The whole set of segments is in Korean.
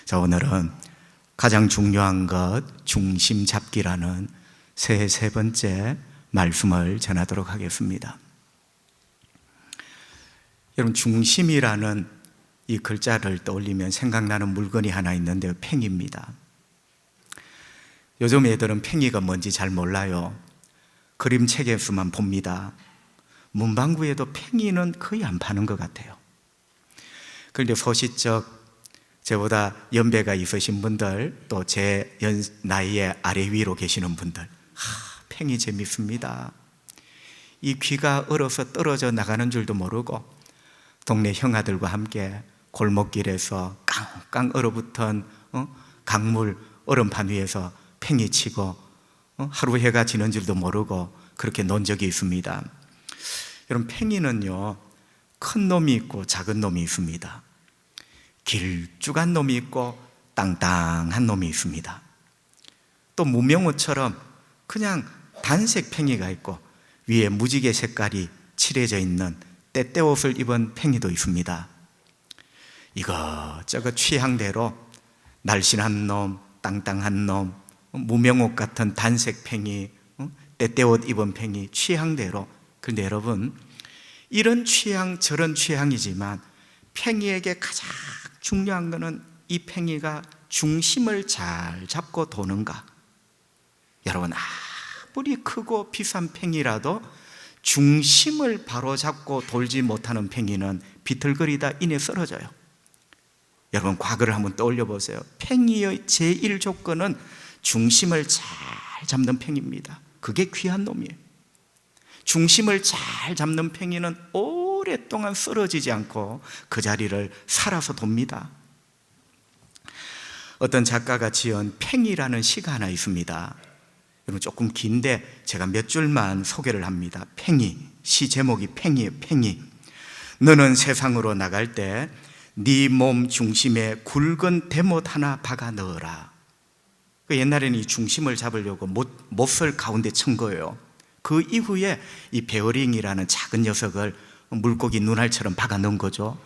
자, 오늘은 가장 중요한 것 중심 잡기라는 세 번째 말씀을 전하도록 하겠습니다. 여러분, 중심이라는 이 글자를 떠올리면 생각나는 물건이 하나 있는데요, 팽이입니다. 요즘 애들은 팽이가 뭔지 잘 몰라요. 그림책에서만 봅니다. 문방구에도 팽이는 거의 안 파는 것 같아요. 그런데 소시적 저보다 연배가 있으신 분들, 또 제 나이의 아래 위로 계시는 분들, 팽이 재밌습니다. 이 귀가 얼어서 떨어져 나가는 줄도 모르고 동네 형아들과 함께 골목길에서 깡깡 얼어붙은 강물 얼음판 위에서 팽이 치고 하루 해가 지는 줄도 모르고 그렇게 논 적이 있습니다. 여러분, 팽이는요, 큰 놈이 있고 작은 놈이 있습니다. 길쭉한 놈이 있고 땅땅한 놈이 있습니다. 또 무명호처럼 그냥 단색 팽이가 있고 위에 무지개 색깔이 칠해져 있는 떼떼옷을 입은 팽이도 있습니다. 이것저것 취향대로 날씬한 놈, 땅땅한 놈, 무명옷 같은 단색 팽이, 떼떼옷 입은 팽이, 취향대로. 그런데 여러분, 이런 취향 저런 취향이지만 팽이에게 가장 중요한 것은 이 팽이가 중심을 잘 잡고 도는가. 여러분, 아무리 크고 비싼 팽이라도 중심을 바로 잡고 돌지 못하는 팽이는 비틀거리다 이내 쓰러져요. 여러분, 과거를 한번 떠올려 보세요. 팽이의 제1 조건은 중심을 잘 잡는 팽이입니다. 그게 귀한 놈이에요. 중심을 잘 잡는 팽이는 오랫동안 쓰러지지 않고 그 자리를 살아서 돕니다. 어떤 작가가 지은 팽이라는 시가 하나 있습니다. 여러분, 조금 긴데 제가 몇 줄만 소개를 합니다. 팽이, 시 제목이 팽이에요. 팽이. 너는 세상으로 나갈 때 네 몸 중심에 굵은 대못 하나 박아 넣어라. 옛날에는 이 중심을 잡으려고 못을 가운데 친 거예요. 그 이후에 이 베어링이라는 작은 녀석을 물고기 눈알처럼 박아 넣은 거죠.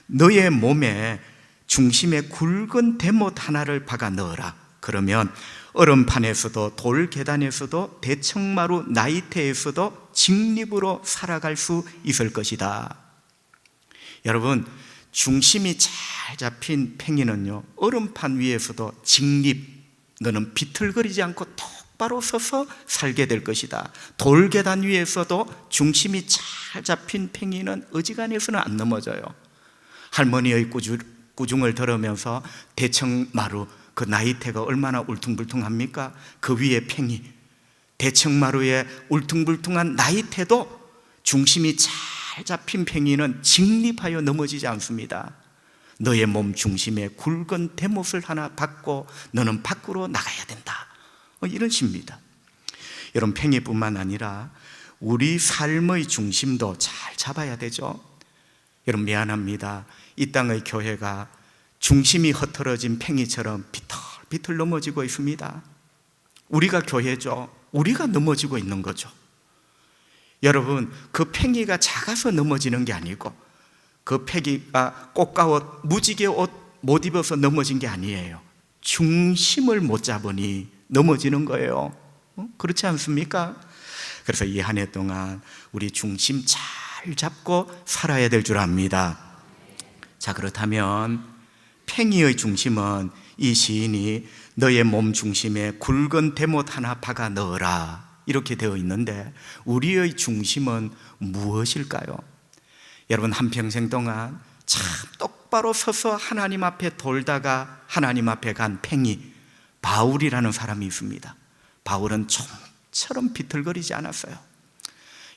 너의 몸에 중심에 굵은 대못 하나를 박아 넣어라. 그러면 얼음판에서도 돌 계단에서도 대청마루 나이테에서도 직립으로 살아갈 수 있을 것이다. 여러분, 중심이 잘 잡힌 팽이는요, 얼음판 위에서도 직립, 너는 비틀거리지 않고 똑바로 서서 살게 될 것이다. 돌 계단 위에서도 중심이 잘 잡힌 팽이는 어지간해서는 안 넘어져요. 할머니의 꾸중을 들으면서 대청마루 그 나이테가 얼마나 울퉁불퉁합니까? 그 위에 팽이, 대청마루에 울퉁불퉁한 나이테도 중심이 잘 잡힌 팽이는 직립하여 넘어지지 않습니다. 너의 몸 중심에 굵은 대못을 하나 박고 너는 밖으로 나가야 된다. 이런 시입니다. 여러분, 팽이뿐만 아니라 우리 삶의 중심도 잘 잡아야 되죠. 여러분, 미안합니다. 이 땅의 교회가 중심이 흐트러진 팽이처럼 비틀비틀 넘어지고 있습니다. 우리가 교회죠. 우리가 넘어지고 있는 거죠. 여러분, 그 팽이가 작아서 넘어지는 게 아니고 그 팽이가 꽃가옷, 무지개 옷 못 입어서 넘어진 게 아니에요. 중심을 못 잡으니 넘어지는 거예요. 그렇지 않습니까? 그래서 이 한 해 동안 우리 중심 잘 잡고 살아야 될 줄 압니다. 자, 그렇다면 팽이의 중심은 이 시인이 너의 몸 중심에 굵은 대못 하나 박아 넣어라 이렇게 되어 있는데, 우리의 중심은 무엇일까요? 여러분, 한평생 동안 참 똑바로 서서 하나님 앞에 돌다가 하나님 앞에 간 팽이 바울이라는 사람이 있습니다. 바울은 좀처럼 비틀거리지 않았어요.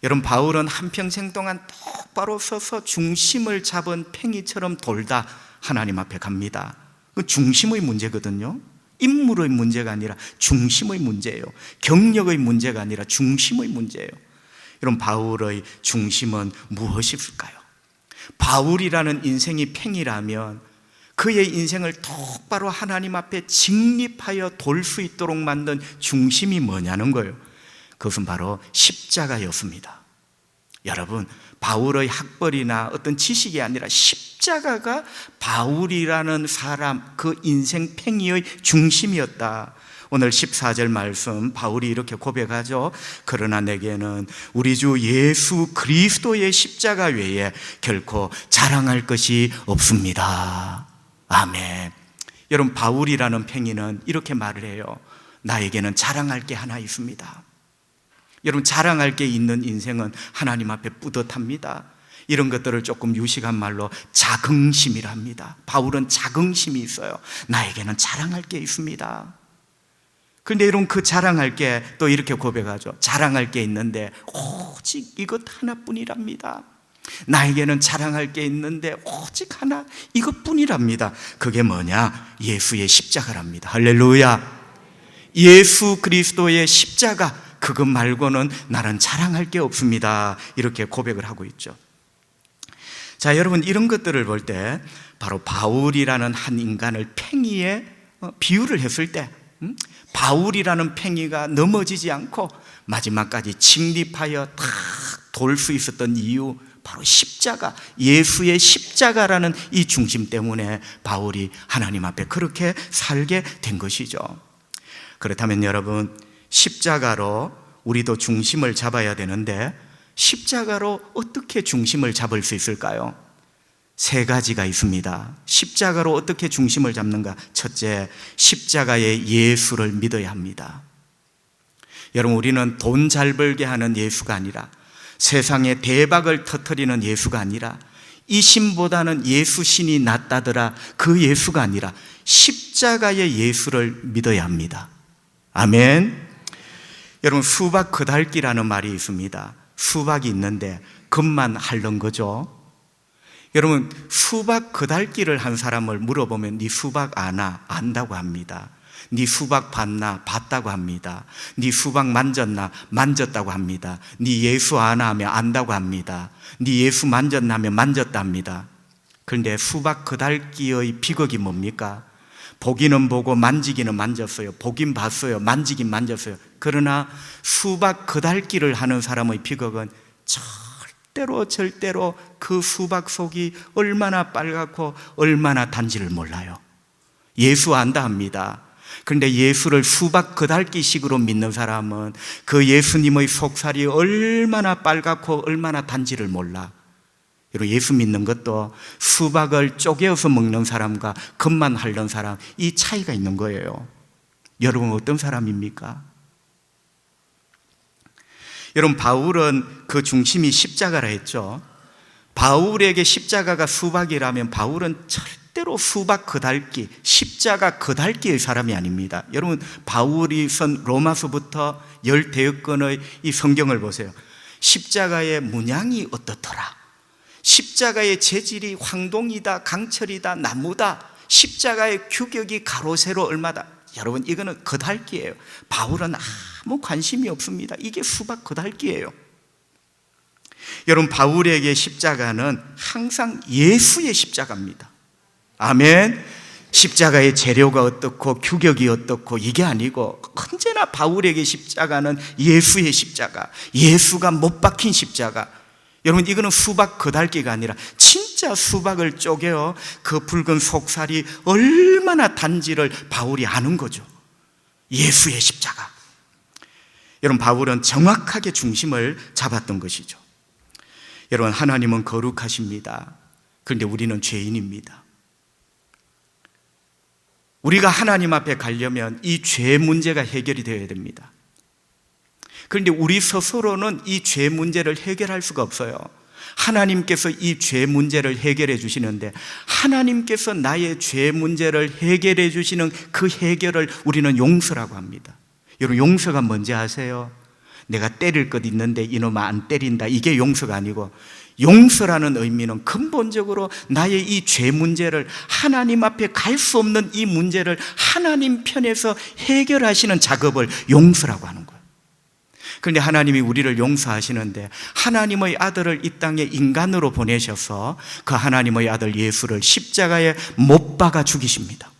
여러분, 바울은 한평생 동안 똑바로 서서 중심을 잡은 팽이처럼 돌다 하나님 앞에 갑니다. 그 중심의 문제거든요. 인물의 문제가 아니라 중심의 문제예요. 경력의 문제가 아니라 중심의 문제예요. 여러분, 바울의 중심은 무엇일까요? 바울이라는 인생이 팽이라면 그의 인생을 똑바로 하나님 앞에 직립하여 돌 수 있도록 만든 중심이 뭐냐는 거예요. 그것은 바로 십자가였습니다. 여러분, 바울의 학벌이나 어떤 지식이 아니라 십자가가 바울이라는 사람, 그 인생 팽이의 중심이었다. 오늘 14절 말씀 바울이 이렇게 고백하죠. 그러나 내게는 우리 주 예수 그리스도의 십자가 외에 결코 자랑할 것이 없습니다. 아멘. 여러분, 바울이라는 팽이는 이렇게 말을 해요. 나에게는 자랑할 게 하나 있습니다. 여러분, 자랑할 게 있는 인생은 하나님 앞에 뿌듯합니다. 이런 것들을 조금 유식한 말로 자긍심이라 합니다. 바울은 자긍심이 있어요. 나에게는 자랑할 게 있습니다. 그런데 여러분, 그 자랑할 게 또 이렇게 고백하죠. 자랑할 게 있는데 오직 이것 하나뿐이랍니다. 나에게는 자랑할 게 있는데 오직 하나, 이것뿐이랍니다. 그게 뭐냐? 예수의 십자가랍니다. 할렐루야. 예수 그리스도의 십자가, 그것 말고는 나는 자랑할 게 없습니다. 이렇게 고백을 하고 있죠. 자, 여러분, 이런 것들을 볼 때 바로 바울이라는 한 인간을 팽이에 비유를 했을 때 바울이라는 팽이가 넘어지지 않고 마지막까지 직립하여 딱 돌 수 있었던 이유, 바로 십자가, 예수의 십자가라는 이 중심 때문에 바울이 하나님 앞에 그렇게 살게 된 것이죠. 그렇다면 여러분, 십자가로 우리도 중심을 잡아야 되는데 십자가로 어떻게 중심을 잡을 수 있을까요? 세 가지가 있습니다. 십자가로 어떻게 중심을 잡는가? 첫째, 십자가의 예수를 믿어야 합니다. 여러분, 우리는 돈 잘 벌게 하는 예수가 아니라, 세상에 대박을 터뜨리는 예수가 아니라, 이 신보다는 예수 신이 낫다더라, 그 예수가 아니라 십자가의 예수를 믿어야 합니다. 아멘. 여러분, 수박 그달기라는 말이 있습니다. 수박이 있는데 겉만 핥는 거죠. 여러분, 수박 그달기를 한 사람을 물어보면 네 수박 아나? 안다고 합니다. 네 수박 봤나? 봤다고 합니다. 네 수박 만졌나? 만졌다고 합니다. 네 예수 아나? 하면 안다고 합니다. 네 예수 만졌나? 하면 만졌다 합니다. 그런데 수박 그달기의 비극이 뭡니까? 보기는 보고 만지기는 만졌어요. 보긴 봤어요. 만지긴 만졌어요. 그러나 수박 그달기를 하는 사람의 비극은 절대로 그 수박 속이 얼마나 빨갛고 얼마나 단지를 몰라요. 예수 안다 합니다. 그런데 예수를 수박 그달기식으로 믿는 사람은 그 예수님의 속살이 얼마나 빨갛고 얼마나 단지를 몰라. 여러분, 예수 믿는 것도 수박을 쪼개어서 먹는 사람과 겉만 핥는 사람, 이 차이가 있는 거예요. 여러분, 어떤 사람입니까? 여러분, 바울은 그 중심이 십자가라 했죠. 바울에게 십자가가 수박이라면 바울은 절대로 수박 그달기, 십자가 그달기의 사람이 아닙니다. 여러분, 바울이 쓴 로마서부터 10대여건의 이 성경을 보세요. 십자가의 문양이 어떻더라, 십자가의 재질이 황동이다, 강철이다, 나무다, 십자가의 규격이 가로 세로 얼마다. 여러분, 이거는 그달기예요. 바울은 아무 관심이 없습니다. 이게 수박 그달기예요. 여러분, 바울에게 십자가는 항상 예수의 십자가입니다. 아멘. 십자가의 재료가 어떻고 규격이 어떻고 이게 아니고 언제나 바울에게 십자가는 예수의 십자가, 예수가 못 박힌 십자가. 여러분, 이거는 수박 그달기가 아니라 진짜 수박을 쪼개어 그 붉은 속살이 얼마나 단지를 바울이 아는 거죠. 예수의 십자가. 여러분, 바울은 정확하게 중심을 잡았던 것이죠. 여러분, 하나님은 거룩하십니다. 그런데 우리는 죄인입니다. 우리가 하나님 앞에 가려면 이 죄 문제가 해결이 되어야 됩니다. 그런데 우리 스스로는 이 죄 문제를 해결할 수가 없어요. 하나님께서 이 죄 문제를 해결해 주시는데, 하나님께서 나의 죄 문제를 해결해 주시는 그 해결을 우리는 용서라고 합니다. 여러분, 용서가 뭔지 아세요? 내가 때릴 것 있는데 이놈아 안 때린다, 이게 용서가 아니고, 용서라는 의미는 근본적으로 나의 이 죄 문제를, 하나님 앞에 갈 수 없는 이 문제를 하나님 편에서 해결하시는 작업을 용서라고 하는 거예요. 그런데 하나님이 우리를 용서하시는데 하나님의 아들을 이 땅에 인간으로 보내셔서 그 하나님의 아들 예수를 십자가에 못 박아 죽이십니다.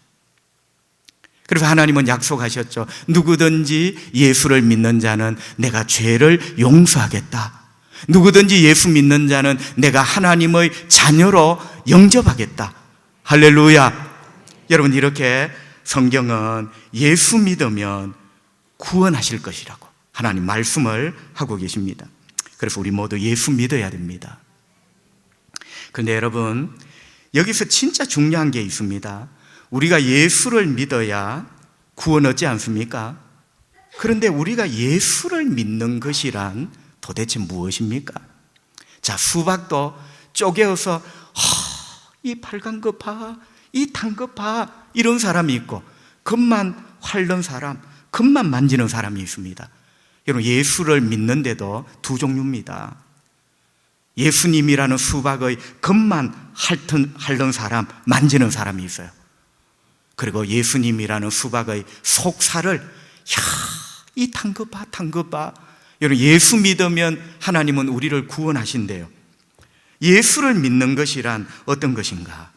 그래서 하나님은 약속하셨죠. 누구든지 예수를 믿는 자는 내가 죄를 용서하겠다. 누구든지 예수 믿는 자는 내가 하나님의 자녀로 영접하겠다. 할렐루야. 여러분, 이렇게 성경은 예수 믿으면 구원하실 것이라고 하나님 말씀을 하고 계십니다. 그래서 우리 모두 예수 믿어야 됩니다. 그런데 여러분, 여기서 진짜 중요한 게 있습니다. 우리가 예수를 믿어야 구원 얻지 않습니까? 그런데 우리가 예수를 믿는 것이란 도대체 무엇입니까? 자, 수박도 쪼개어서 이 빨간 거 봐, 이 탄 거 봐, 이런 사람이 있고 겉만 핥는 사람, 겉만 만지는 사람이 있습니다. 여러분, 예수를 믿는데도 두 종류입니다. 예수님이라는 수박의 겉만 핥는 사람, 만지는 사람이 있어요. 그리고 예수님이라는 수박의 속살을 이 탄 거 봐, 탄 거 봐. 여러분, 예수 믿으면 하나님은 우리를 구원하신대요. 예수를 믿는 것이란 어떤 것인가?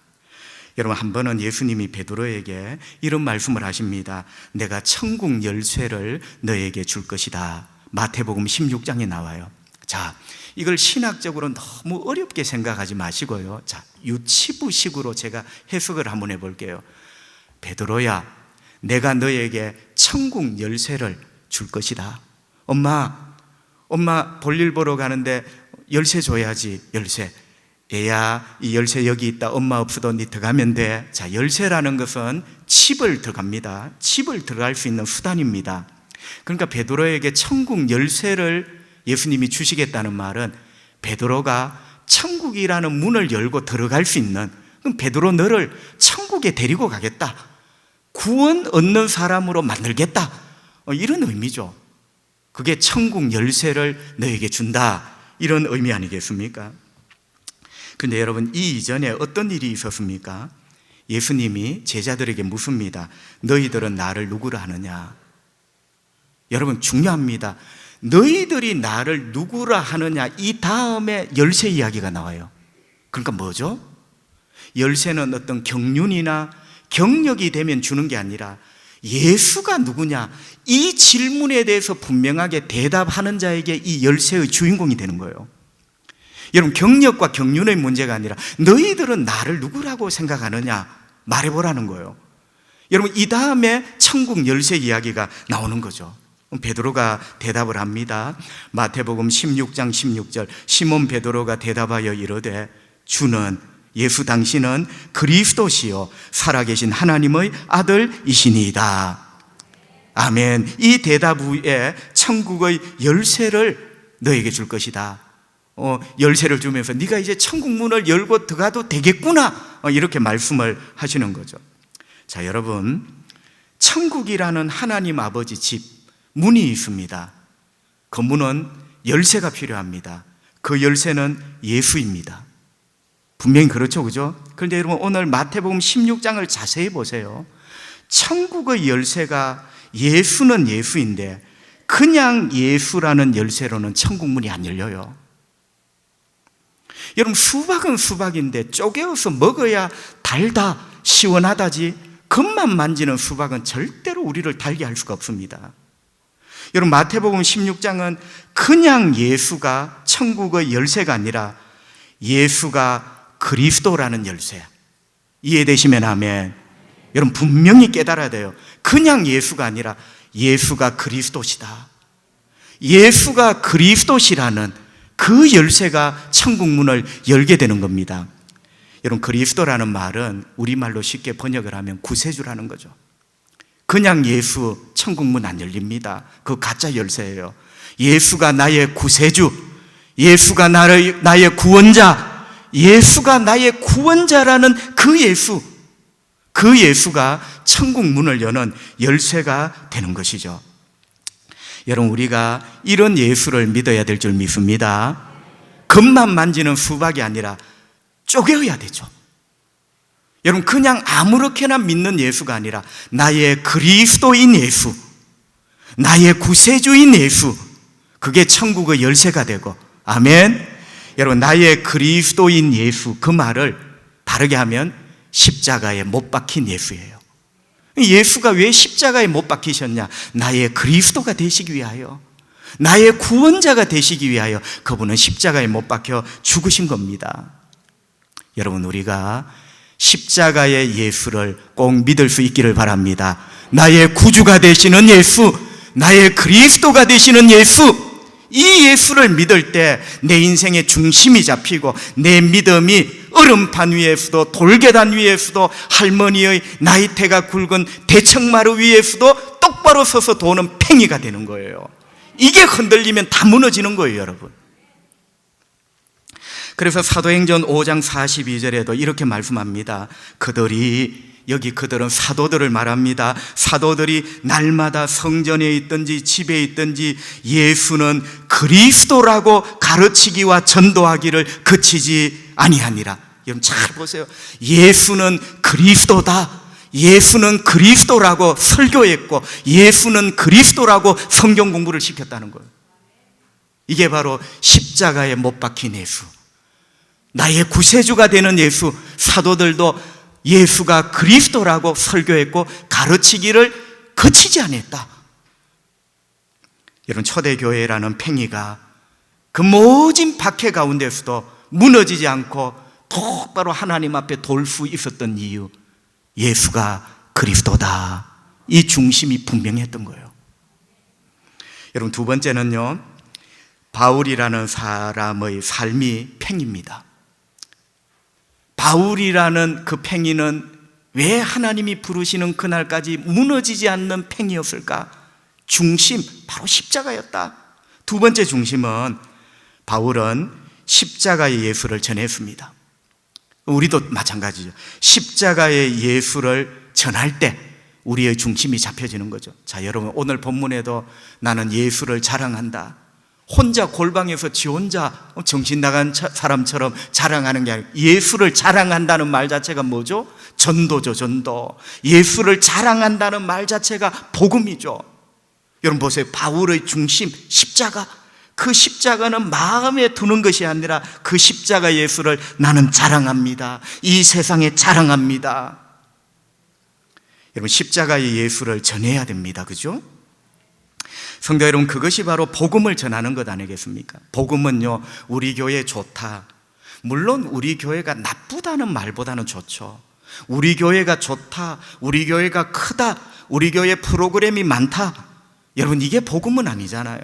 여러분, 한 번은 예수님이 베드로에게 이런 말씀을 하십니다. 내가 천국 열쇠를 너에게 줄 것이다. 마태복음 16장에 나와요. 자, 이걸 신학적으로 너무 어렵게 생각하지 마시고요. 자, 유치부식으로 제가 해석을 한번 해볼게요. 베드로야, 내가 너에게 천국 열쇠를 줄 것이다. 엄마 볼일 보러 가는데 열쇠 줘야지. 열쇠. 얘야, 이 열쇠 여기 있다. 엄마 없어도 네 들어가면 돼. 자, 열쇠라는 것은 칩을 들어갑니다. 칩을 들어갈 수 있는 수단입니다. 그러니까 베드로에게 천국 열쇠를 예수님이 주시겠다는 말은 베드로가 천국이라는 문을 열고 들어갈 수 있는, 그럼 베드로 너를 천국에 데리고 가겠다. 구원 얻는 사람으로 만들겠다. 이런 의미죠. 그게 천국 열쇠를 너에게 준다. 이런 의미 아니겠습니까? 그런데 여러분, 이 이전에 어떤 일이 있었습니까? 예수님이 제자들에게 묻습니다. 너희들은 나를 누구라 하느냐? 여러분, 중요합니다. 너희들이 나를 누구라 하느냐, 이 다음에 열쇠 이야기가 나와요. 그러니까 뭐죠? 열쇠는 어떤 경륜이나 경력이 되면 주는 게 아니라 예수가 누구냐, 이 질문에 대해서 분명하게 대답하는 자에게 이 열쇠의 주인공이 되는 거예요. 여러분, 경력과 경륜의 문제가 아니라 너희들은 나를 누구라고 생각하느냐 말해보라는 거예요. 여러분, 이 다음에 천국 열쇠 이야기가 나오는 거죠. 베드로가 대답을 합니다. 마태복음 16장 16절, 시몬 베드로가 대답하여 이르되 주는, 예수 당신은 그리스도시요 살아계신 하나님의 아들이시니이다. 아멘. 이 대답 후에 천국의 열쇠를 너에게 줄 것이다. 열쇠를 주면서 네가 이제 천국 문을 열고 들어가도 되겠구나, 이렇게 말씀을 하시는 거죠. 자, 여러분, 천국이라는 하나님 아버지 집 문이 있습니다. 그 문은 열쇠가 필요합니다. 그 열쇠는 예수입니다. 분명히 그렇죠, 그죠? 그런데 여러분, 오늘 마태복음 16장을 자세히 보세요. 천국의 열쇠가 예수는 예수인데 그냥 예수라는 열쇠로는 천국 문이 안 열려요. 여러분, 수박은 수박인데 쪼개어서 먹어야 달다, 시원하다지 겉만 만지는 수박은 절대로 우리를 달게 할 수가 없습니다. 여러분, 마태복음 16장은 그냥 예수가 천국의 열쇠가 아니라 예수가 그리스도라는 열쇠. 이해되시면 아멘. 여러분, 분명히 깨달아야 돼요. 그냥 예수가 아니라 예수가 그리스도시다. 예수가 그리스도시라는 그 열쇠가 천국 문을 열게 되는 겁니다. 여러분, 그리스도라는 말은 우리말로 쉽게 번역을 하면 구세주라는 거죠. 그냥 예수 천국 문 안 열립니다. 그 가짜 열쇠예요. 예수가 나의 구세주, 예수가 나의 구원자, 예수가 나의 구원자라는 그 예수, 그 예수가 천국 문을 여는 열쇠가 되는 것이죠. 여러분, 우리가 이런 예수를 믿어야 될 줄 믿습니다. 겉만 만지는 수박이 아니라 쪼개어야 되죠. 여러분, 그냥 아무렇게나 믿는 예수가 아니라 나의 그리스도인 예수, 나의 구세주인 예수, 그게 천국의 열쇠가 되고, 아멘. 여러분, 나의 그리스도인 예수, 그 말을 다르게 하면 십자가에 못 박힌 예수예요. 예수가 왜 십자가에 못 박히셨냐? 나의 그리스도가 되시기 위하여, 나의 구원자가 되시기 위하여 그분은 십자가에 못 박혀 죽으신 겁니다. 여러분, 우리가 십자가의 예수를 꼭 믿을 수 있기를 바랍니다. 나의 구주가 되시는 예수, 나의 그리스도가 되시는 예수, 이 예수를 믿을 때 내 인생의 중심이 잡히고 내 믿음이 얼음판 위에서도 돌계단 위에서도 할머니의 나이테가 굵은 대청마루 위에서도 똑바로 서서 도는 팽이가 되는 거예요. 이게 흔들리면 다 무너지는 거예요, 여러분. 그래서 사도행전 5장 42절에도 이렇게 말씀합니다. 그들은 사도들을 말합니다. 사도들이 날마다 성전에 있든지 집에 있든지 예수는 그리스도라고 가르치기와 전도하기를 그치지 아니하니라. 여러분 잘 보세요. 예수는 그리스도다, 예수는 그리스도라고 설교했고 예수는 그리스도라고 성경 공부를 시켰다는 거예요. 이게 바로 십자가에 못 박힌 예수, 나의 구세주가 되는 예수. 사도들도 예수가 그리스도라고 설교했고 가르치기를 그치지 않았다. 여러분, 초대교회라는 팽이가 그 모진 박해 가운데서도 무너지지 않고 똑바로 하나님 앞에 돌 수 있었던 이유, 예수가 그리스도다, 이 중심이 분명했던 거예요. 여러분, 두 번째는요, 바울이라는 사람의 삶이 팽입니다. 바울이라는 그 팽이는 왜 하나님이 부르시는 그날까지 무너지지 않는 팽이었을까? 중심, 바로 십자가였다. 두 번째 중심은 바울은 십자가의 예수를 전했습니다. 우리도 마찬가지죠. 십자가의 예수를 전할 때 우리의 중심이 잡혀지는 거죠. 자, 여러분, 오늘 본문에도 나는 예수를 자랑한다, 혼자 골방에서 지 혼자 정신 나간 사람처럼 자랑하는 게 아니라 예수를 자랑한다는 말 자체가 뭐죠? 전도죠, 전도. 예수를 자랑한다는 말 자체가 복음이죠. 여러분 보세요. 바울의 중심, 십자가. 그 십자가는 마음에 두는 것이 아니라 그 십자가 예수를 나는 자랑합니다. 이 세상에 자랑합니다. 여러분, 십자가의 예수를 전해야 됩니다. 그죠? 성도 여러분, 그것이 바로 복음을 전하는 것 아니겠습니까? 복음은요, 우리 교회 좋다, 물론 우리 교회가 나쁘다는 말보다는 좋죠. 우리 교회가 좋다, 우리 교회가 크다, 우리 교회 프로그램이 많다, 여러분 이게 복음은 아니잖아요.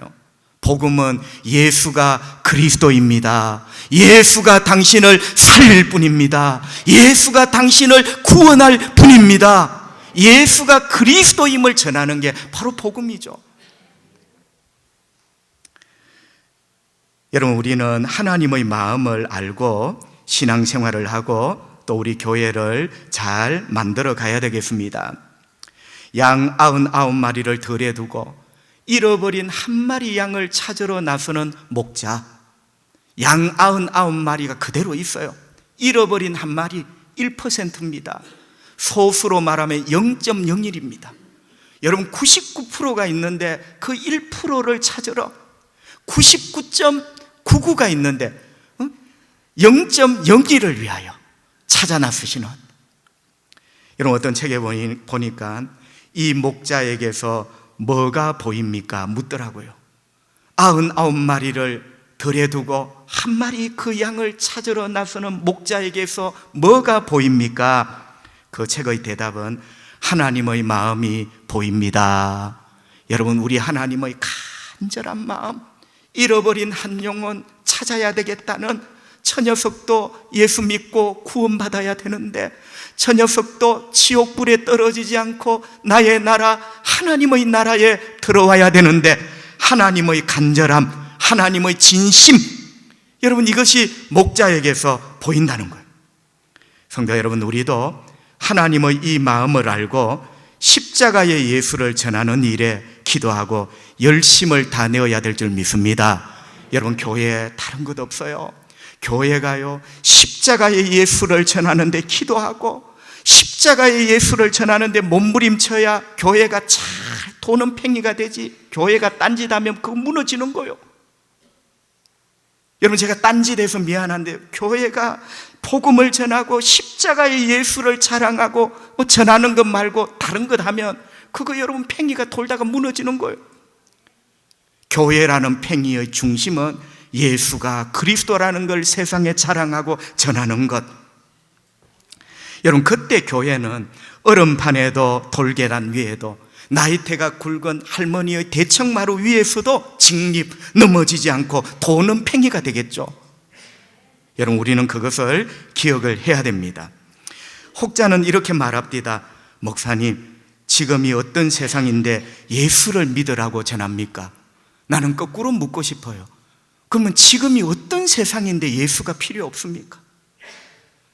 복음은 예수가 그리스도입니다, 예수가 당신을 살릴 뿐입니다, 예수가 당신을 구원할 뿐입니다, 예수가 그리스도임을 전하는 게 바로 복음이죠. 여러분, 우리는 하나님의 마음을 알고 신앙생활을 하고 또 우리 교회를 잘 만들어 가야 되겠습니다. 양 99마리를 들에 두고 잃어버린 한 마리 양을 찾으러 나서는 목자. 양 99마리가 그대로 있어요. 잃어버린 한 마리 1%입니다. 소수로 말하면 0.01입니다. 여러분, 99%가 있는데 그 1%를 찾으러 99.99가 있는데 0.01을 위하여 찾아 나서시는, 여러분 어떤 책에 보니까 이 목자에게서 뭐가 보입니까? 묻더라고요. 99마리를 들에 두고 한 마리 그 양을 찾으러 나서는 목자에게서 뭐가 보입니까? 그 책의 대답은 하나님의 마음이 보입니다. 여러분, 우리 하나님의 간절한 마음, 잃어버린 한 영혼 찾아야 되겠다는, 저 녀석도 예수 믿고 구원받아야 되는데 저 녀석도 지옥불에 떨어지지 않고 나의 나라, 하나님의 나라에 들어와야 되는데, 하나님의 간절함, 하나님의 진심, 여러분 이것이 목자에게서 보인다는 거예요. 성도 여러분, 우리도 하나님의 이 마음을 알고 십자가의 예수를 전하는 일에 기도하고 열심을 다 내어야 될 줄 믿습니다. 여러분, 교회에 다른 것 없어요. 교회가요, 십자가의 예수를 전하는데 기도하고 십자가의 예수를 전하는데 몸부림쳐야 교회가 잘 도는 팽이가 되지, 교회가 딴짓하면 그거 무너지는 거예요. 여러분, 제가 딴짓해서 미안한데 교회가 복음을 전하고 십자가의 예수를 자랑하고 전하는 것 말고 다른 것 하면 그거 여러분 팽이가 돌다가 무너지는 거예요. 교회라는 팽이의 중심은 예수가 그리스도라는 걸 세상에 자랑하고 전하는 것. 여러분, 그때 교회는 얼음판에도 돌계단 위에도 나이테가 굵은 할머니의 대청마루 위에서도 직립, 넘어지지 않고 도는 팽이가 되겠죠. 여러분, 우리는 그것을 기억을 해야 됩니다. 혹자는 이렇게 말합니다. 목사님, 지금이 어떤 세상인데 예수를 믿으라고 전합니까? 나는 거꾸로 묻고 싶어요. 그러면 지금이 어떤 세상인데 예수가 필요 없습니까?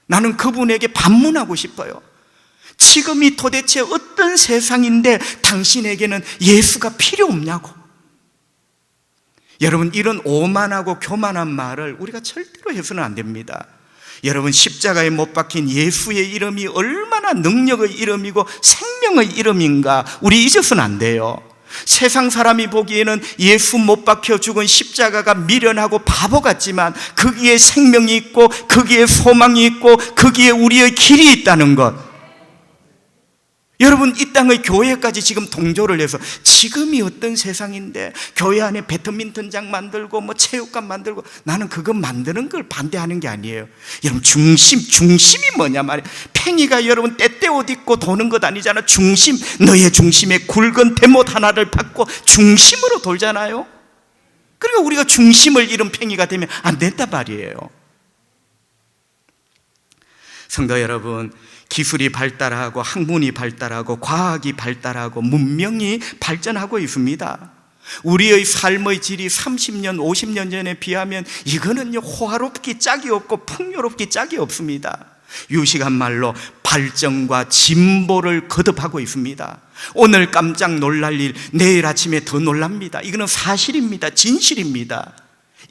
나는 그분에게 반문하고 싶어요. 지금이 도대체 어떤 세상인데 당신에게는 예수가 필요 없냐고. 여러분, 이런 오만하고 교만한 말을 우리가 절대로 해서는 안 됩니다. 여러분, 십자가에 못 박힌 예수의 이름이 얼마나 능력의 이름이고 생명의 이름인가 우리 잊어서는 안 돼요. 세상 사람이 보기에는 예수 못 박혀 죽은 십자가가 미련하고 바보 같지만 거기에 생명이 있고 거기에 소망이 있고 거기에 우리의 길이 있다는 것. 여러분, 이 땅의 교회까지 지금 동조를 해서 지금이 어떤 세상인데 교회 안에 배드민턴장 만들고 뭐 체육관 만들고, 나는 그거 만드는 걸 반대하는 게 아니에요. 여러분, 중심이 뭐냐 말이에요. 팽이가 여러분 때때 옷 입고 도는 것 아니잖아. 중심, 너의 중심에 굵은 대못 하나를 받고 중심으로 돌잖아요. 그러니까 우리가 중심을 잃은 팽이가 되면 안 된단 말이에요. 성도 여러분, 기술이 발달하고 학문이 발달하고 과학이 발달하고 문명이 발전하고 있습니다. 우리의 삶의 질이 30년, 50년 전에 비하면 이거는요, 호화롭기 짝이 없고 풍요롭기 짝이 없습니다. 유식한 말로 발전과 진보를 거듭하고 있습니다. 오늘 깜짝 놀랄 일 내일 아침에 더 놀랍니다. 이거는 사실입니다. 진실입니다.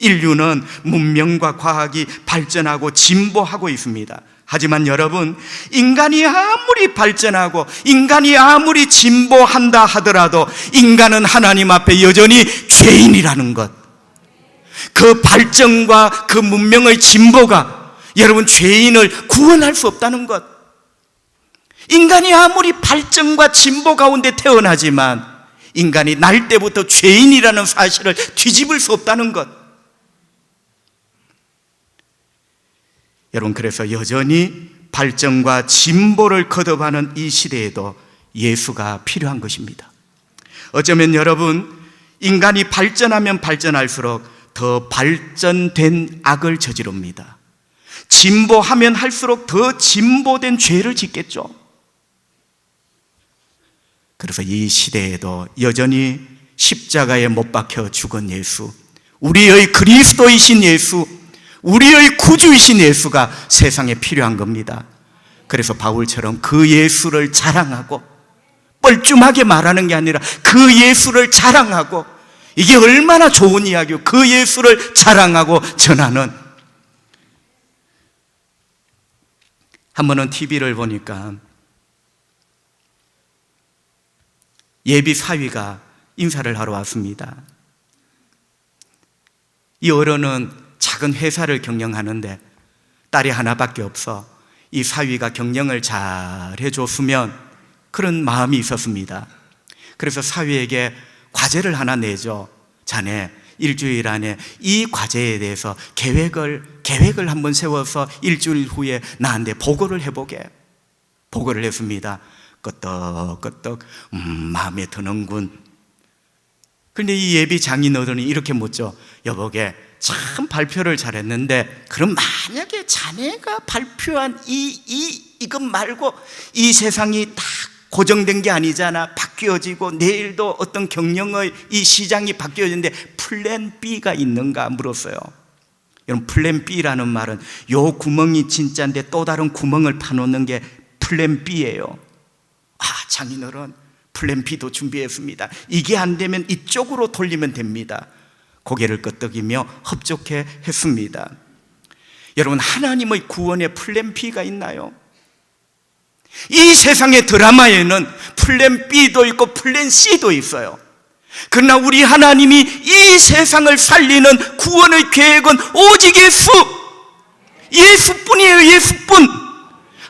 인류는 문명과 과학이 발전하고 진보하고 있습니다. 하지만 여러분, 인간이 아무리 발전하고 인간이 아무리 진보한다 하더라도 인간은 하나님 앞에 여전히 죄인이라는 것. 그 발전과 그 문명의 진보가 여러분 죄인을 구원할 수 없다는 것. 인간이 아무리 발전과 진보 가운데 태어나지만 인간이 날 때부터 죄인이라는 사실을 뒤집을 수 없다는 것. 여러분, 그래서 여전히 발전과 진보를 거듭하는 이 시대에도 예수가 필요한 것입니다. 어쩌면 여러분, 인간이 발전하면 발전할수록 더 발전된 악을 저지릅니다. 진보하면 할수록 더 진보된 죄를 짓겠죠. 그래서 이 시대에도 여전히 십자가에 못 박혀 죽은 예수, 우리의 그리스도이신 예수, 우리의 구주이신 예수가 세상에 필요한 겁니다. 그래서 바울처럼 그 예수를 자랑하고, 뻘쭘하게 말하는 게 아니라 그 예수를 자랑하고, 이게 얼마나 좋은 이야기요. 그 예수를 자랑하고 전하는. 한 번은 TV를 보니까 예비 사위가 인사를 하러 왔습니다. 이 어른은 작은 회사를 경영하는데 딸이 하나밖에 없어 이 사위가 경영을 잘 해줬으면 그런 마음이 있었습니다. 그래서 사위에게 과제를 하나 내죠. 자네 일주일 안에 이 과제에 대해서 계획을 한번 세워서 일주일 후에 나한테 보고를 해보게. 보고를 했습니다. 끄떡끄떡 마음에 드는군. 그런데 이 예비 장인 어른이 이렇게 묻죠. 여보게, 참 발표를 잘했는데 그럼 만약에 자네가 발표한 이것 말고 이 세상이 다 고정된 게 아니잖아. 바뀌어지고 내일도 어떤 경영의 이 시장이 바뀌어지는데 플랜 B가 있는가 물었어요. 여러분, 플랜 B라는 말은 요 구멍이 진짜인데 또 다른 구멍을 파놓는 게 플랜 B예요. 장인어른, 플랜 B도 준비했습니다. 이게 안 되면 이쪽으로 돌리면 됩니다. 고개를 끄덕이며 흡족해 했습니다. 여러분, 하나님의 구원에 플랜 B가 있나요? 이 세상의 드라마에는 플랜 B도 있고 플랜 C도 있어요. 그러나 우리 하나님이 이 세상을 살리는 구원의 계획은 오직 예수뿐이에요. 예수뿐.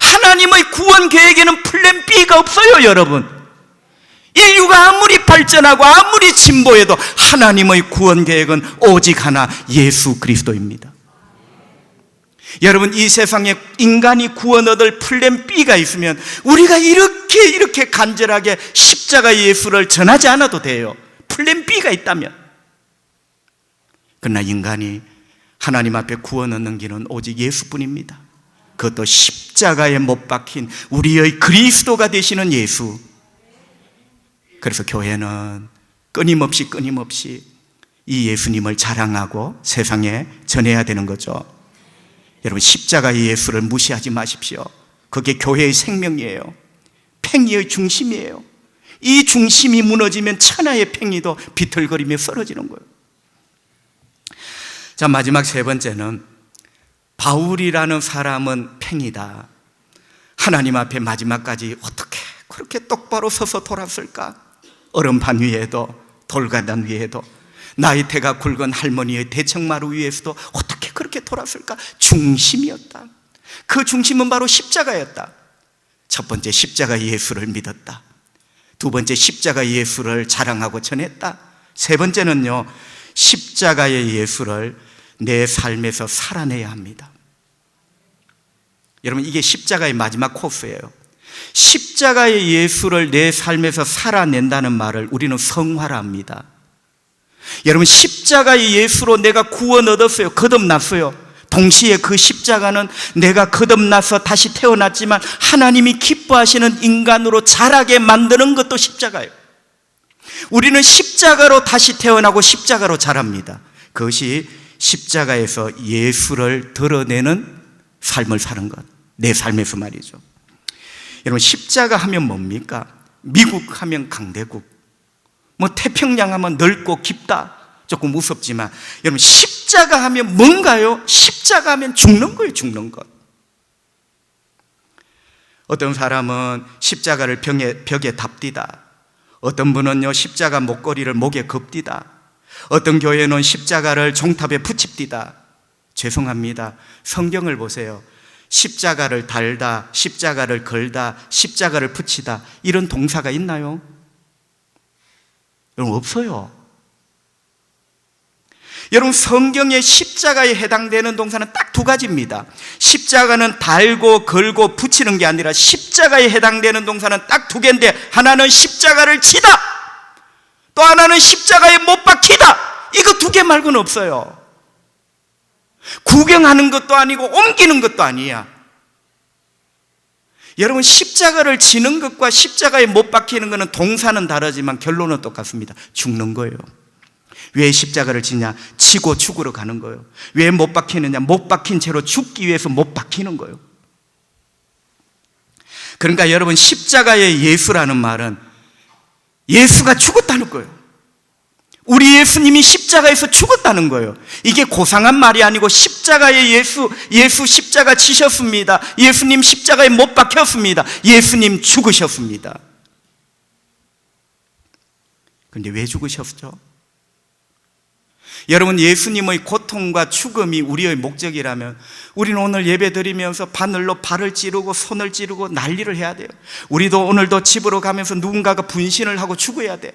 하나님의 구원 계획에는 플랜 B가 없어요, 여러분. 인류가 아무리 발전하고 아무리 진보해도 하나님의 구원 계획은 오직 하나, 예수 그리스도입니다. 여러분, 이 세상에 인간이 구원 얻을 플랜 B가 있으면 우리가 이렇게 간절하게 십자가 예수를 전하지 않아도 돼요. 플랜 B가 있다면. 그러나 인간이 하나님 앞에 구원 얻는 길은 오직 예수뿐입니다. 그것도 십자가에 못 박힌 우리의 그리스도가 되시는 예수. 그래서 교회는 끊임없이 이 예수님을 자랑하고 세상에 전해야 되는 거죠. 여러분, 십자가의 예수를 무시하지 마십시오. 그게 교회의 생명이에요. 팽이의 중심이에요. 이 중심이 무너지면 천하의 팽이도 비틀거리며 쓰러지는 거예요. 자, 마지막 세 번째는 바울이라는 사람은 팽이다. 하나님 앞에 마지막까지 어떻게 그렇게 똑바로 서서 돌았을까? 얼음판 위에도 돌가단 위에도 나이테가 굵은 할머니의 대청마루 위에서도 어떻게 그렇게 돌았을까? 중심이었다. 그 중심은 바로 십자가였다. 첫 번째, 십자가 예수를 믿었다. 두 번째, 십자가 예수를 자랑하고 전했다. 세 번째는요, 십자가의 예수를 내 삶에서 살아내야 합니다. 여러분, 이게 십자가의 마지막 코스예요. 십자가의 예수를 내 삶에서 살아낸다는 말을 우리는 성화라 합니다. 여러분, 십자가의 예수로 내가 구원 얻었어요. 거듭났어요. 동시에 그 십자가는 내가 거듭나서 다시 태어났지만 하나님이 기뻐하시는 인간으로 자라게 만드는 것도 십자가예요. 우리는 십자가로 다시 태어나고 십자가로 자랍니다. 그것이 십자가에서 예수를 드러내는 삶을 사는 것, 내 삶에서 말이죠. 여러분, 십자가 하면 뭡니까? 미국 하면 강대국, 태평양 하면 넓고 깊다, 조금 무섭지만 여러분, 십자가 하면 뭔가요? 십자가 하면 죽는 거예요. 죽는 것. 어떤 사람은 십자가를 벽에 답디다. 어떤 분은요, 십자가 목걸이를 목에 겁디다. 어떤 교회는 십자가를 종탑에 붙입디다. 죄송합니다. 성경을 보세요. 십자가를 달다, 십자가를 걸다, 십자가를 붙이다, 이런 동사가 있나요? 여러분, 없어요. 여러분, 성경의 십자가에 해당되는 동사는 딱 두 가지입니다. 십자가는 달고 걸고 붙이는 게 아니라 십자가에 해당되는 동사는 딱 두 개인데, 하나는 십자가를 치다, 또 하나는 십자가에 못 박히다. 이거 두 개 말고는 없어요. 구경하는 것도 아니고 옮기는 것도 아니야. 여러분, 십자가를 지는 것과 십자가에 못 박히는 것은 동사는 다르지만 결론은 똑같습니다. 죽는 거예요. 왜 십자가를 지냐? 치고 죽으러 가는 거예요. 왜 못 박히느냐? 못 박힌 채로 죽기 위해서 못 박히는 거예요. 그러니까 여러분, 십자가의 예수라는 말은 예수가 죽었다는 거예요. 우리 예수님이 십자가에서 죽었다는 거예요. 이게 고상한 말이 아니고 십자가의 예수 십자가 지셨습니다. 예수님 십자가에 못 박혔습니다. 예수님 죽으셨습니다. 그런데 왜 죽으셨죠? 여러분, 예수님의 고통과 죽음이 우리의 목적이라면 우리는 오늘 예배 드리면서 바늘로 발을 찌르고 손을 찌르고 난리를 해야 돼요. 우리도 오늘도 집으로 가면서 누군가가 분신을 하고 죽어야 돼.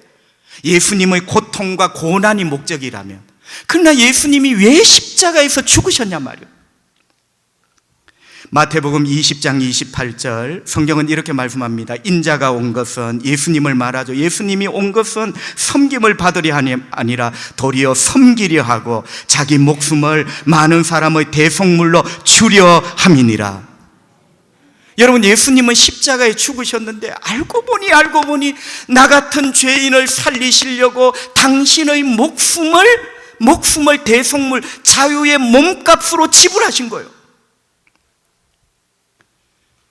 예수님의 고통과 고난이 목적이라면. 그러나 예수님이 왜 십자가에서 죽으셨냐 말이에요. 마태복음 20장 28절 성경은 이렇게 말씀합니다. 인자가 온 것은, 예수님을 말하죠. 예수님이 온 것은 섬김을 받으려 하니 아니라 도리어 섬기려 하고 자기 목숨을 많은 사람의 대속물로 주려 함이니라. 여러분, 예수님은 십자가에 죽으셨는데 알고 보니 나 같은 죄인을 살리시려고 당신의 목숨을 대속물, 자유의 몸값으로 지불하신 거예요.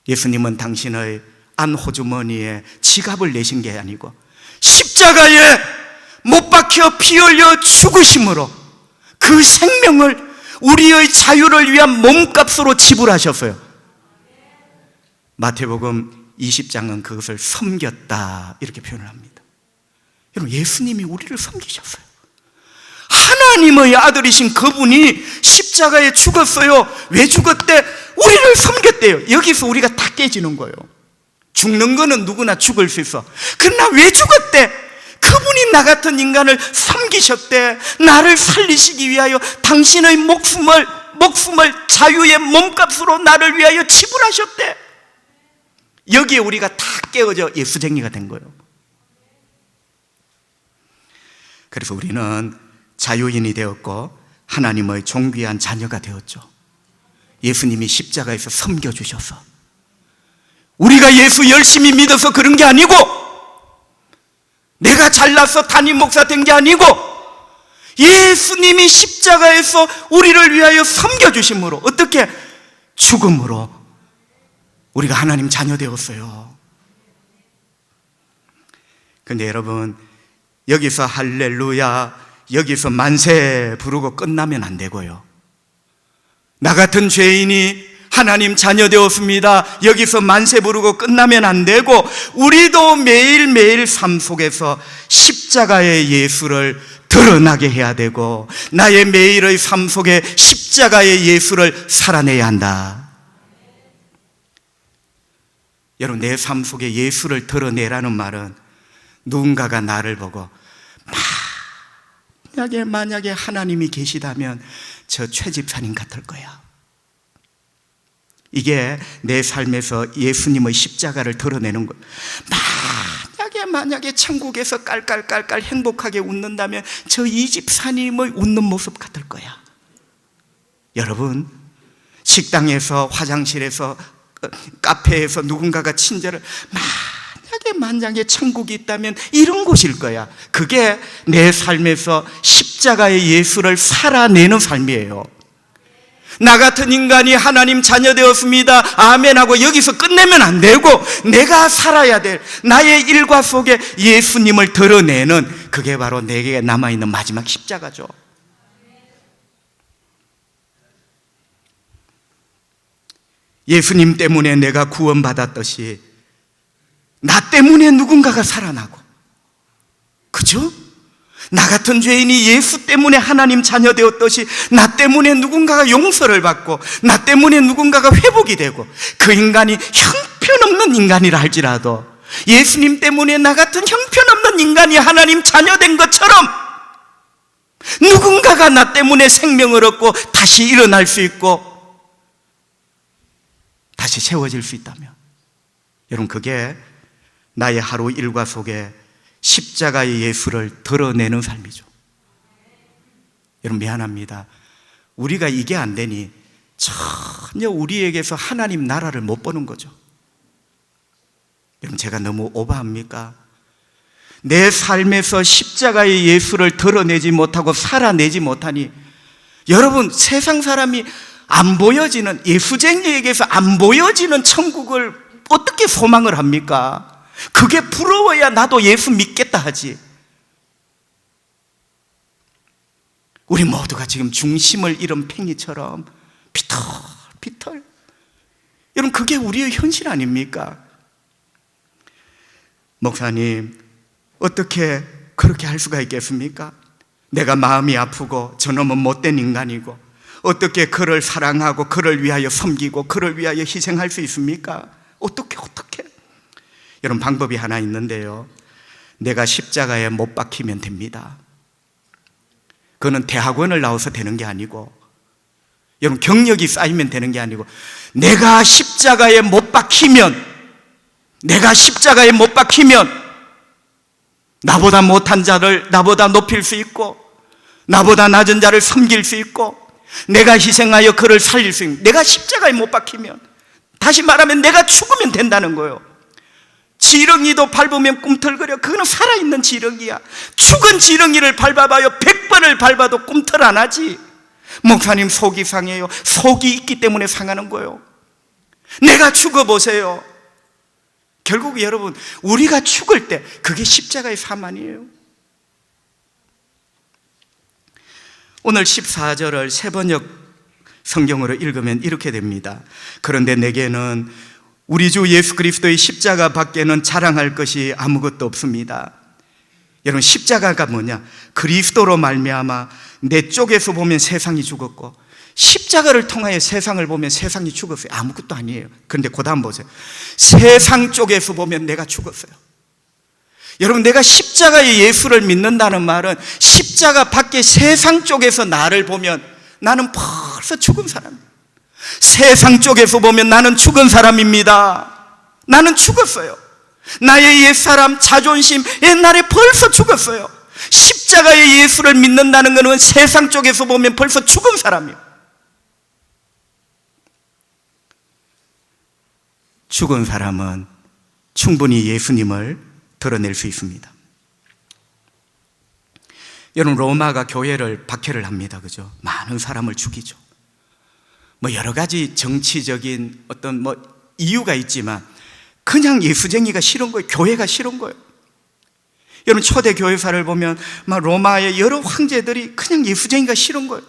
예수님은 당신의 안호주머니에 지갑을 내신 게 아니고 십자가에 못 박혀 피 흘려 죽으심으로 그 생명을 우리의 자유를 위한 몸값으로 지불하셨어요. 마태복음 20장은 그것을 섬겼다 이렇게 표현을 합니다. 여러분, 예수님이 우리를 섬기셨어요. 하나님의 아들이신 그분이 십자가에 죽었어요. 왜 죽었대? 우리를 섬겼대요. 여기서 우리가 다 깨지는 거예요. 죽는 거는 누구나 죽을 수 있어. 그러나 왜 죽었대? 그분이 나 같은 인간을 섬기셨대. 나를 살리시기 위하여 당신의 목숨을 자유의 몸값으로 나를 위하여 지불하셨대. 여기에 우리가 다 깨어져 예수쟁이가 된 거예요. 그래서 우리는 자유인이 되었고 하나님의 존귀한 자녀가 되었죠. 예수님이 십자가에서 섬겨주셔서. 우리가 예수 열심히 믿어서 그런 게 아니고, 내가 잘나서 담임 목사 된 게 아니고, 예수님이 십자가에서 우리를 위하여 섬겨주심으로, 어떻게? 죽음으로 우리가 하나님 자녀 되었어요. 그런데 여러분, 여기서 할렐루야, 여기서 만세 부르고 끝나면 안 되고요. 나 같은 죄인이 하나님 자녀 되었습니다, 여기서 만세 부르고 끝나면 안 되고, 우리도 매일매일 삶 속에서 십자가의 예수를 드러나게 해야 되고, 나의 매일의 삶 속에 십자가의 예수를 살아내야 한다. 여러분, 내 삶 속에 예수를 드러내라는 말은 누군가가 나를 보고 만약에 하나님이 계시다면 저 최 집사님 같을 거야. 이게 내 삶에서 예수님의 십자가를 드러내는 거예요. 만약에 천국에서 깔깔깔깔 행복하게 웃는다면 저 이 집사님의 웃는 모습 같을 거야. 여러분, 식당에서, 화장실에서, 카페에서 누군가가 친절을, 만약에 천국이 있다면 이런 곳일 거야. 그게 내 삶에서 십자가의 예수를 살아내는 삶이에요. 나 같은 인간이 하나님 자녀 되었습니다, 아멘 하고 여기서 끝내면 안 되고, 내가 살아야 될 나의 일과 속에 예수님을 드러내는, 그게 바로 내게 남아있는 마지막 십자가죠. 예수님 때문에 내가 구원받았듯이 나 때문에 누군가가 살아나고, 그죠? 나 같은 죄인이 예수 때문에 하나님 자녀 되었듯이 나 때문에 누군가가 용서를 받고, 나 때문에 누군가가 회복이 되고, 그 인간이 형편없는 인간이라 할지라도 예수님 때문에 나 같은 형편없는 인간이 하나님 자녀 된 것처럼 누군가가 나 때문에 생명을 얻고 다시 일어날 수 있고 다시 세워질 수 있다면, 여러분, 그게 나의 하루 일과 속에 십자가의 예수를 드러내는 삶이죠. 여러분, 미안합니다. 우리가 이게 안 되니 전혀 우리에게서 하나님 나라를 못 보는 거죠. 여러분, 제가 너무 오버합니까? 내 삶에서 십자가의 예수를 드러내지 못하고 살아내지 못하니, 여러분, 세상 사람이 안 보여지는, 예수쟁이에게서 안 보여지는 천국을 어떻게 소망을 합니까? 그게 부러워야 나도 예수 믿겠다 하지. 우리 모두가 지금 중심을 잃은 팽이처럼 비털비털. 여러분, 그게 우리의 현실 아닙니까? 목사님, 어떻게 그렇게 할 수가 있겠습니까? 내가 마음이 아프고 저놈은 못된 인간이고 어떻게 그를 사랑하고 그를 위하여 섬기고 그를 위하여 희생할 수 있습니까? 어떻게? 여러분, 방법이 하나 있는데요, 내가 십자가에 못 박히면 됩니다. 그거는 대학원을 나와서 되는 게 아니고, 여러분, 경력이 쌓이면 되는 게 아니고, 내가 십자가에 못 박히면 나보다 못한 자를 나보다 높일 수 있고, 나보다 낮은 자를 섬길 수 있고, 내가 희생하여 그를 살릴 수 있고, 내가 십자가에 못 박히면, 다시 말하면 내가 죽으면 된다는 거예요. 지렁이도 밟으면 꿈틀거려. 그거는 살아있는 지렁이야. 죽은 지렁이를 밟아봐요, 100번을 밟아도 꿈틀 안 하지. 목사님, 속이 상해요. 속이 있기 때문에 상하는 거예요. 내가 죽어보세요. 결국 여러분, 우리가 죽을 때 그게 십자가의 삶 아니에요? 오늘 14절을 새번역 성경으로 읽으면 이렇게 됩니다. 그런데 내게는 우리 주 예수 그리스도의 십자가 밖에는 자랑할 것이 아무것도 없습니다. 여러분, 십자가가 뭐냐? 그리스도로 말미암아 내 쪽에서 보면 세상이 죽었고, 십자가를 통하여 세상을 보면 세상이 죽었어요. 아무것도 아니에요. 그런데 그 다음 보세요. 세상 쪽에서 보면 내가 죽었어요. 여러분, 내가 십자가의 예수를 믿는다는 말은 십자가 밖에 세상 쪽에서 나를 보면 나는 벌써 죽은 사람이에요. 세상 쪽에서 보면 나는 죽은 사람입니다. 나는 죽었어요. 나의 옛사람, 자존심, 옛날에 벌써 죽었어요. 십자가의 예수를 믿는다는 것은 세상 쪽에서 보면 벌써 죽은 사람이에요. 죽은 사람은 충분히 예수님을 드러낼 수 있습니다. 여러분, 로마가 교회를 박해를 합니다. 그죠? 많은 사람을 죽이죠. 여러 가지 정치적인 어떤 이유가 있지만 그냥 예수쟁이가 싫은 거예요. 교회가 싫은 거예요. 여러분, 초대 교회사를 보면 로마의 여러 황제들이 그냥 예수쟁이가 싫은 거예요.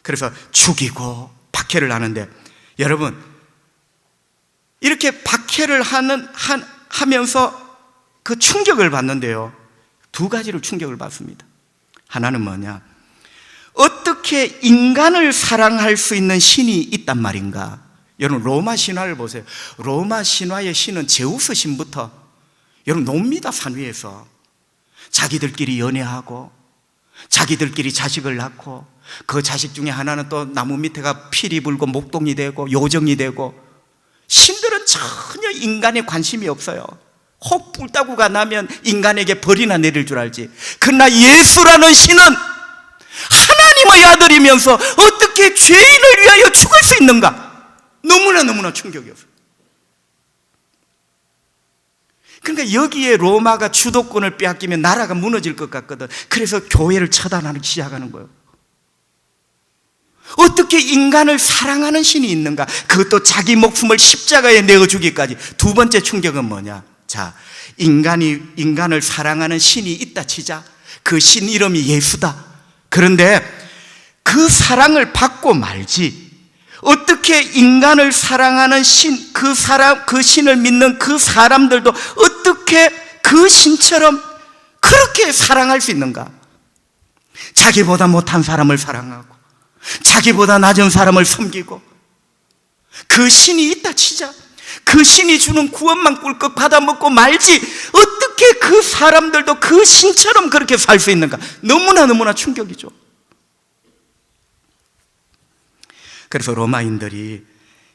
그래서 죽이고 박해를 하는데, 여러분, 이렇게 박해를 하면서 그 충격을 받는데요, 두 가지로 충격을 받습니다. 하나는 뭐냐? 어떻게 인간을 사랑할 수 있는 신이 있단 말인가? 여러분, 로마 신화를 보세요. 로마 신화의 신은 제우스 신부터 여러분 놉니다. 산 위에서 자기들끼리 연애하고 자기들끼리 자식을 낳고, 그 자식 중에 하나는 또 나무 밑에가 피리 불고 목동이 되고 요정이 되고. 신들은 전혀 인간에 관심이 없어요. 혹 불따구가 나면 인간에게 벌이나 내릴 줄 알지. 그러나 예수라는 신은 하나님의 아들이면서 어떻게 죄인을 위하여 죽을 수 있는가? 너무나 충격이었어요. 그러니까 여기에 로마가 주도권을 빼앗기면 나라가 무너질 것 같거든. 그래서 교회를 처단하기 시작하는 거예요. 어떻게 인간을 사랑하는 신이 있는가? 그것도 자기 목숨을 십자가에 내어주기까지. 두 번째 충격은 뭐냐? 자, 인간을 사랑하는 신이 있다 치자. 그 신 이름이 예수다. 그런데 그 사랑을 받고 말지, 어떻게 인간을 사랑하는 신, 그 신을 믿는 그 사람들도 어떻게 그 신처럼 그렇게 사랑할 수 있는가? 자기보다 못한 사람을 사랑하고 자기보다 낮은 사람을 섬기고, 그 신이 있다 치자. 그 신이 주는 구원만 꿀꺽 받아먹고 말지, 어떻게 그 사람들도 그 신처럼 그렇게 살 수 있는가? 너무나 충격이죠. 그래서 로마인들이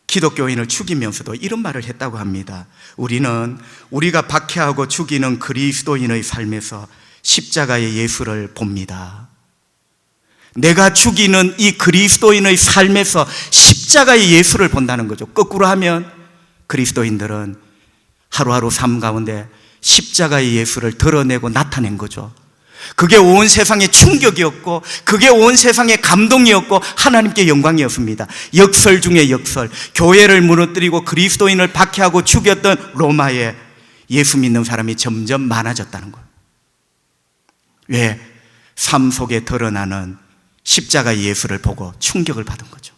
기독교인을 죽이면서도 이런 말을 했다고 합니다. 우리가 박해하고 죽이는 그리스도인의 삶에서 십자가의 예수를 봅니다. 내가 죽이는 이 그리스도인의 삶에서 십자가의 예수를 본다는 거죠. 거꾸로 하면 그리스도인들은 하루하루 삶 가운데 십자가의 예수를 드러내고 나타낸 거죠. 그게 온 세상의 충격이었고, 그게 온 세상의 감동이었고, 하나님께 영광이었습니다. 역설 중에 역설. 교회를 무너뜨리고 그리스도인을 박해하고 죽였던 로마에 예수 믿는 사람이 점점 많아졌다는 거예요. 왜? 삶 속에 드러나는 십자가의 예수를 보고 충격을 받은 거죠.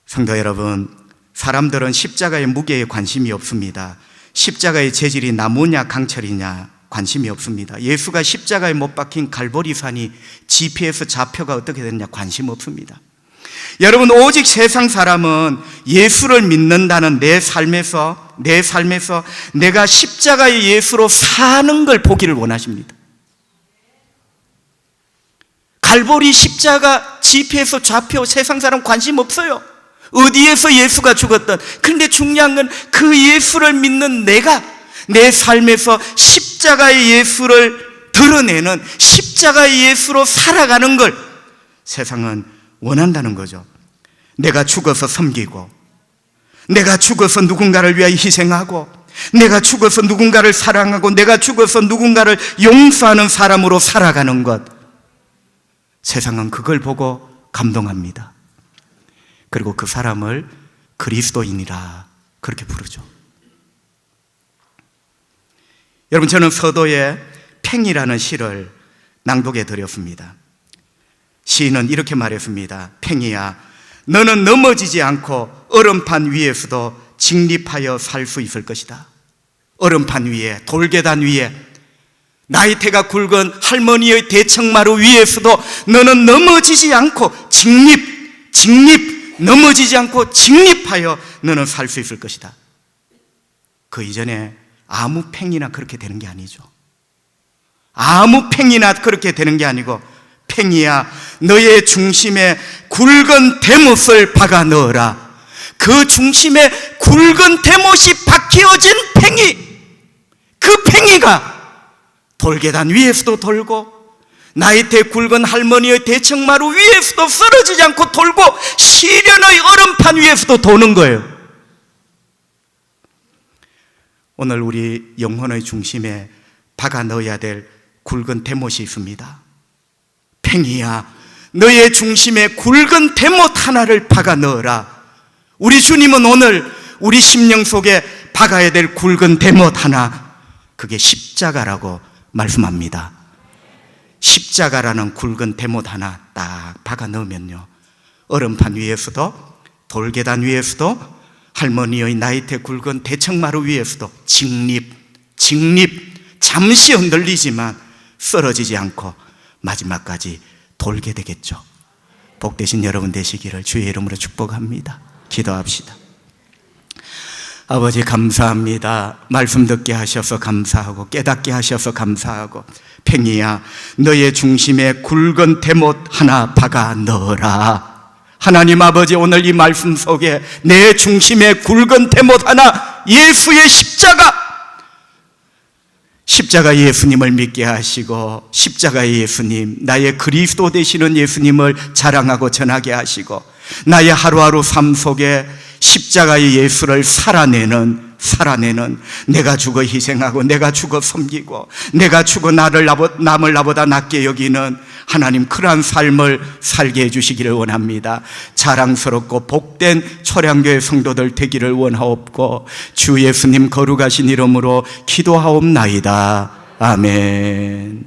성도 여러분, 사람들은 십자가의 무게에 관심이 없습니다. 십자가의 재질이 나무냐 강철이냐 관심이 없습니다. 예수가 십자가에 못 박힌 갈보리산이 GPS 좌표가 어떻게 됐냐 관심 없습니다. 여러분, 오직 세상 사람은 예수를 믿는다는 내 삶에서 내가 십자가의 예수로 사는 걸 보기를 원하십니다. 갈보리 십자가 GPS 좌표 세상 사람 관심 없어요. 어디에서 예수가 죽었던. 그런데 중요한 건 그 예수를 믿는 내가 내 삶에서 십자가의 예수를 드러내는, 십자가의 예수로 살아가는 걸 세상은 원한다는 거죠. 내가 죽어서 섬기고, 내가 죽어서 누군가를 위하여 희생하고, 내가 죽어서 누군가를 사랑하고, 내가 죽어서 누군가를 용서하는 사람으로 살아가는 것, 세상은 그걸 보고 감동합니다. 그리고 그 사람을 그리스도인이라 그렇게 부르죠. 여러분, 저는 서도의 팽이라는 시를 낭독해 드렸습니다. 시인은 이렇게 말했습니다. 팽이야, 너는 넘어지지 않고 얼음판 위에서도 직립하여 살 수 있을 것이다. 얼음판 위에, 돌계단 위에 나이테가 굵은 할머니의 대청마루 위에서도 너는 넘어지지 않고 넘어지지 않고 직립하여 너는 살 수 있을 것이다. 그 이전에 아무 팽이나 그렇게 되는 게 아니죠. 아무 팽이나 그렇게 되는 게 아니고, 팽이야 너의 중심에 굵은 대못을 박아 넣어라. 그 중심에 굵은 대못이 박히어진 팽이, 그 팽이가 돌계단 위에서도 돌고 나이테 굵은 할머니의 대청마루 위에서도 쓰러지지 않고 돌고 시련의 얼음판 위에서도 도는 거예요. 오늘 우리 영혼의 중심에 박아 넣어야 될 굵은 대못이 있습니다. 팽이야 너의 중심에 굵은 대못 하나를 박아 넣어라. 우리 주님은 오늘 우리 심령 속에 박아야 될 굵은 대못 하나, 그게 십자가라고 말씀합니다. 십자가라는 굵은 대못 하나 딱 박아 넣으면요, 얼음판 위에서도 돌계단 위에서도 할머니의 나이테 굵은 대청마루 위에서도 직립 잠시 흔들리지만 쓰러지지 않고 마지막까지 돌게 되겠죠. 복되신 여러분 되시기를 주의 이름으로 축복합니다. 기도합시다. 아버지 감사합니다. 말씀 듣게 하셔서 감사하고 깨닫게 하셔서 감사하고, 팽이야 너의 중심에 굵은 대못 하나 박아 넣어라. 하나님 아버지, 오늘 이 말씀 속에 내 중심에 굵은 대못 하나, 예수의 십자가 예수님을 믿게 하시고, 십자가의 예수님, 나의 그리스도 되시는 예수님을 자랑하고 전하게 하시고, 나의 하루하루 삶 속에 십자가의 예수를 살아내는 내가 죽어 희생하고 내가 죽어 섬기고 내가 죽어 남을 나보다 낫게 여기는 하나님, 그러한 삶을 살게 해주시기를 원합니다. 자랑스럽고 복된 초량교회 성도들 되기를 원하옵고, 주 예수님 거룩하신 이름으로 기도하옵나이다. 아멘.